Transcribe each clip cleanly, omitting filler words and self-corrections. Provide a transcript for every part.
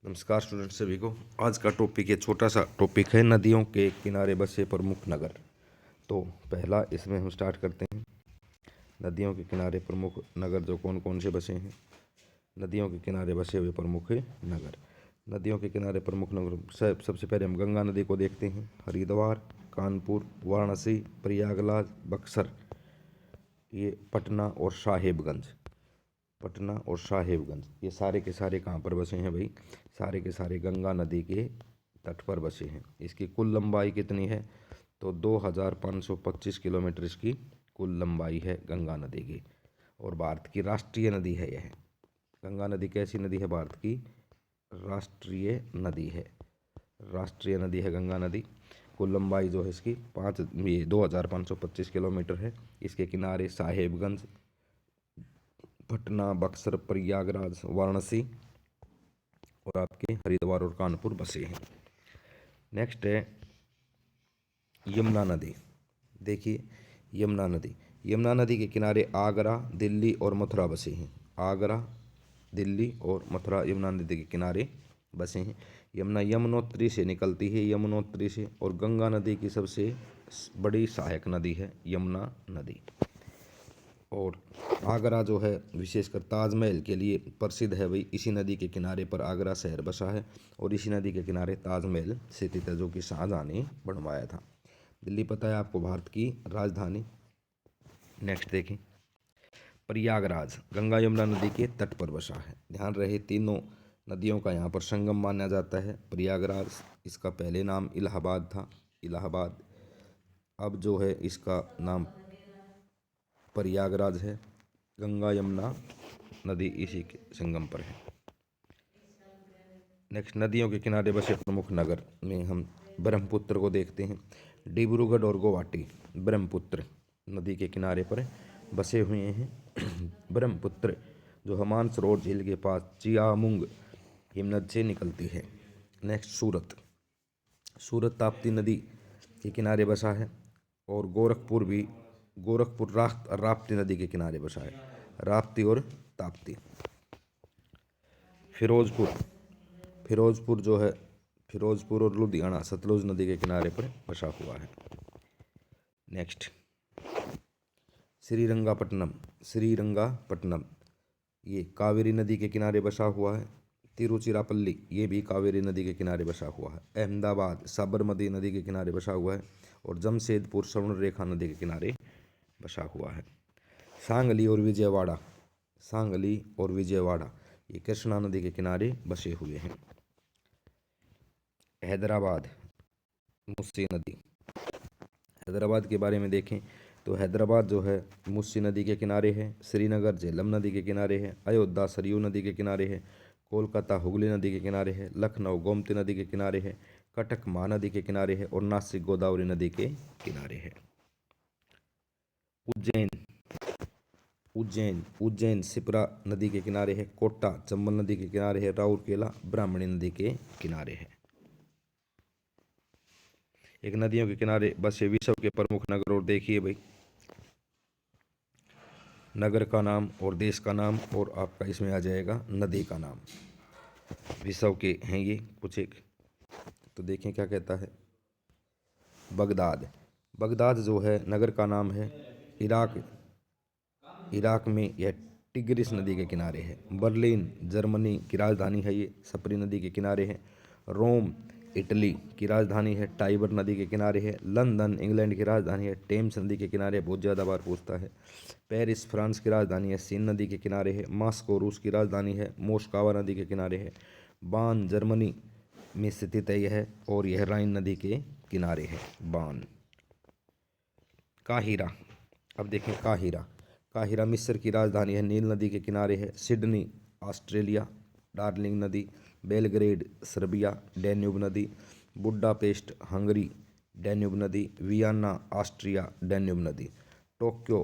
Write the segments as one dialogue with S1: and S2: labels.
S1: नमस्कार स्टूडेंट सभी को। आज का टॉपिक ये छोटा सा टॉपिक है, नदियों के किनारे बसे प्रमुख नगर। तो पहला इसमें हम स्टार्ट करते हैं। नदियों के किनारे प्रमुख नगर जो कौन कौन से बसे हैं। नदियों के किनारे बसे हुए प्रमुख नगर। नदियों के किनारे प्रमुख नगर सबसे पहले हम गंगा नदी को देखते हैं। हरिद्वार, कानपुर, वाराणसी, प्रयागराज, बक्सर, ये पटना और साहेबगंज। पटना और साहेबगंज ये सारे के सारे कहाँ पर बसे हैं भाई? सारे के सारे गंगा नदी के तट पर बसे हैं। इसकी कुल लंबाई कितनी है? तो 2525 किलोमीटर इसकी कुल लंबाई है गंगा नदी की। और भारत की राष्ट्रीय नदी है यह। गंगा नदी कैसी नदी है? भारत की राष्ट्रीय नदी है। राष्ट्रीय नदी है गंगा नदी। कुल लंबाई जो है इसकी 2525 किलोमीटर है। इसके किनारे साहेबगंज, पटना, बक्सर, प्रयागराज, वाराणसी और आपके हरिद्वार और कानपुर बसे हैं। नेक्स्ट है यमुना नदी। देखिए यमुना नदी के किनारे आगरा, दिल्ली और मथुरा बसे हैं। आगरा, दिल्ली और मथुरा यमुना नदी के किनारे बसे हैं। यमुना यमुनोत्री से निकलती है, यमुनोत्री से, और गंगा नदी की सबसे बड़ी सहायक नदी है यमुना नदी। और आगरा जो है विशेषकर ताजमहल के लिए प्रसिद्ध है भाई। इसी नदी के किनारे पर आगरा शहर बसा है और इसी नदी के किनारे ताजमहल स्थित है जो कि शाहजहां ने बनवाया था। दिल्ली पता है आपको भारत की राजधानी। नेक्स्ट देखें, प्रयागराज गंगा यमुना नदी के तट पर बसा है। ध्यान रहे तीनों नदियों का यहाँ पर संगम माना जाता है प्रयागराज। इसका पहले नाम इलाहाबाद था, इलाहाबाद। अब जो है इसका नाम प्रयागराज है। गंगा यमुना नदी इसी के संगम पर है। नेक्स्ट, नदियों के किनारे बसे प्रमुख नगर में हम ब्रह्मपुत्र को देखते हैं। डिब्रूगढ़ और गुवाहाटी ब्रह्मपुत्र नदी के किनारे पर बसे हुए हैं। ब्रह्मपुत्र जो हमानसरोवर झील के पास चियामुंग हिमनद से निकलती है। नेक्स्ट, सूरत ताप्ती नदी के किनारे बसा है। और गोरखपुर राप्ती नदी के किनारे बसा है। राप्ती और ताप्ती। फिरोजपुर जो है, फिरोजपुर और लुधियाना सतलुज नदी के किनारे पर बसा हुआ है। नेक्स्ट, श्रीरंगापट्टनम ये कावेरी नदी के किनारे बसा हुआ है। तिरुचिरापल्ली ये भी कावेरी नदी के किनारे बसा हुआ है। अहमदाबाद साबरमती नदी के किनारे बसा हुआ है। और जमशेदपुर स्वर्णरेखा नदी के किनारे बसा हुआ है। सांगली और विजयवाड़ा ये कृष्णा नदी के किनारे बसे हुए हैं। हैदराबाद मुस्सी नदी। हैदराबाद के बारे में देखें तो हैदराबाद जो है मुस्सी नदी के किनारे है। श्रीनगर झेलम नदी के किनारे है। अयोध्या सरयू नदी के किनारे है। कोलकाता हुगली नदी के किनारे है। लखनऊ गोमती नदी के किनारे है। कटक महानदी के किनारे है। और नासिक गोदावरी नदी के किनारे है। उज्जैन शिप्रा नदी के किनारे है। कोटा चंबल नदी के किनारे है। राउरकेला ब्राह्मणी नदी के किनारे है। एक नदियों के किनारे बसे विश्व के प्रमुख नगर। और देखिए भाई, नगर का नाम और देश का नाम और आपका इसमें आ जाएगा नदी का नाम। विश्व के हैं ये कुछ एक। तो देखें क्या कहता है। बगदाद जो है नगर का नाम है। इराक में यह टिग्रिस नदी के किनारे है। बर्लिन जर्मनी की राजधानी है, ये सप्री नदी के किनारे है। रोम इटली की राजधानी है, टाइबर नदी के किनारे है। लंदन इंग्लैंड की राजधानी है, टेम्स नदी के किनारे, बहुत ज़्यादा बार पूछता है। पेरिस फ्रांस की राजधानी है, सीन नदी के किनारे है। मॉस्को रूस की राजधानी है, मोस्कावा नदी के किनारे है। बान जर्मनी में स्थित है यह, और यह राइन नदी के किनारे है बान। काहिरा, अब देखें काहिरा मिस्र की राजधानी है, नील नदी के किनारे है। सिडनी ऑस्ट्रेलिया, डार्लिंग नदी। बेलग्रेड सर्बिया, डैन्यूब नदी। बुडापेस्ट हंगरी, डैन्यूब नदी। वियना ऑस्ट्रिया, डैन्यूब नदी। टोक्यो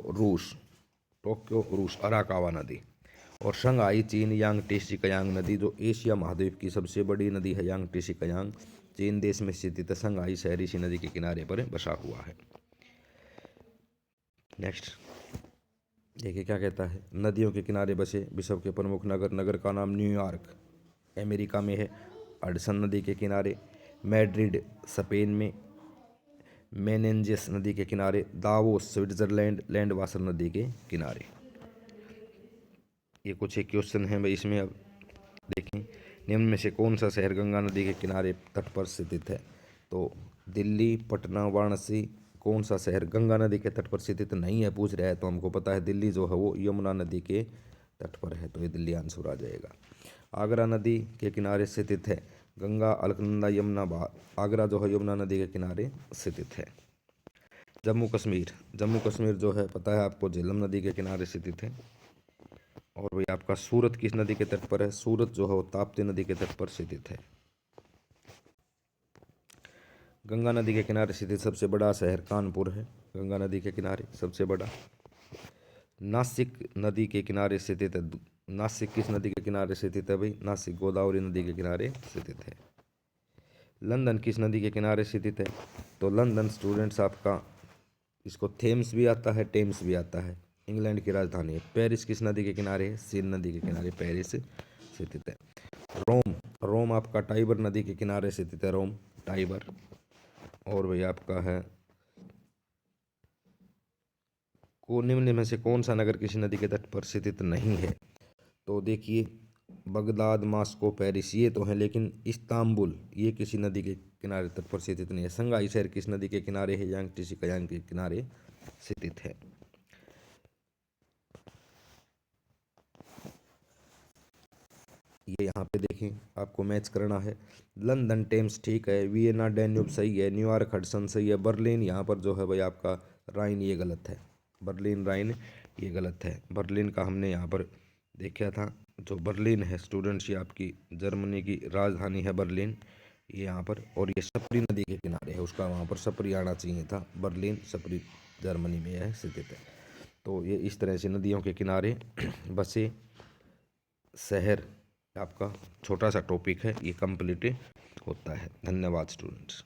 S1: रूस अराकावा नदी। और शंघाई चीन यांगटीसी कयांग नदी जो एशिया महाद्वीप की सबसे बड़ी नदी है। यांगटीसी कयांग चीन देश में स्थित शंघाई शहर इसी नदी के किनारे पर बसा हुआ है। नेक्स्ट देखिए क्या कहता है। नदियों के किनारे बसे विश्व के प्रमुख नगर। नगर का नाम न्यूयॉर्क, अमेरिका में है, हडसन नदी के किनारे। मैड्रिड स्पेन में, मेनेंजेस नदी के किनारे। दावोस स्विट्जरलैंड, लैंडवासर नदी के किनारे। ये कुछ एक क्वेश्चन है भाई इसमें। अब देखें, निम्न में से कौन सा शहर गंगा नदी के किनारे तट पर स्थित है? तो दिल्ली, पटना, वाराणसी। कौन सा शहर गंगा नदी के तट पर स्थित नहीं है पूछ रहा है, तो हमको पता है दिल्ली जो है वो यमुना नदी के तट पर है, तो ये दिल्ली आंसर आ जाएगा। आगरा नदी के किनारे स्थित है गंगा, अलकनंदा, यमुना। आगरा जो है यमुना नदी के किनारे स्थित है। जम्मू कश्मीर, जम्मू कश्मीर जो है पता है आपको झेलम नदी के किनारे स्थित है। और भाई आपका सूरत किस नदी के तट पर है? सूरत जो है वो ताप्ती नदी के तट पर स्थित है। गंगा नदी के किनारे स्थित सबसे बड़ा शहर कानपुर है, गंगा नदी के किनारे सबसे बड़ा। नासिक नदी के किनारे स्थित है। नासिक किस नदी के किनारे स्थित है भाई? नासिक गोदावरी नदी के किनारे स्थित है। लंदन किस नदी के किनारे स्थित है? तो लंदन स्टूडेंट्स आपका, इसको थेम्स भी आता है, टेम्स भी आता है, इंग्लैंड की राजधानी है। पेरिस किस नदी के किनारे है? सीन नदी के किनारे पेरिस स्थित है। रोम, रोम आपका टाइबर नदी के किनारे स्थित है, रोम, टाइबर। और भाई आपका है को निम्न में से कौन सा नगर किसी नदी के तट पर स्थित नहीं है? तो देखिए, बगदाद, मास्को, पेरिस ये तो है, लेकिन इस्तांबुल ये किसी नदी के किनारे तट पर स्थित नहीं है। संघाई शहर किस नदी के किनारे है? यांगटीसी कयांग के किनारे स्थित है। ये यहाँ पे देखें, आपको मैच करना है। लंदन टेम्स ठीक है, वियना डैन्यूब सही है, न्यूयॉर्क हडसन सही है, बर्लिन यहाँ पर जो है भाई आपका राइन ये गलत है, बर्लिन राइन ये गलत है। बर्लिन का हमने यहाँ पर देखा था, जो बर्लिन है स्टूडेंट्स ये आपकी जर्मनी की राजधानी है बर्लिन, ये यहाँ पर। और ये सप्री नदी के किनारे है, उसका वहाँ पर सप्री आना चाहिए था, बर्लिन सप्री जर्मनी में यह स्थित है। तो ये इस तरह से नदियों के किनारे बसे शहर आपका छोटा सा टॉपिक है, ये कंप्लीट होता है। धन्यवाद स्टूडेंट्स।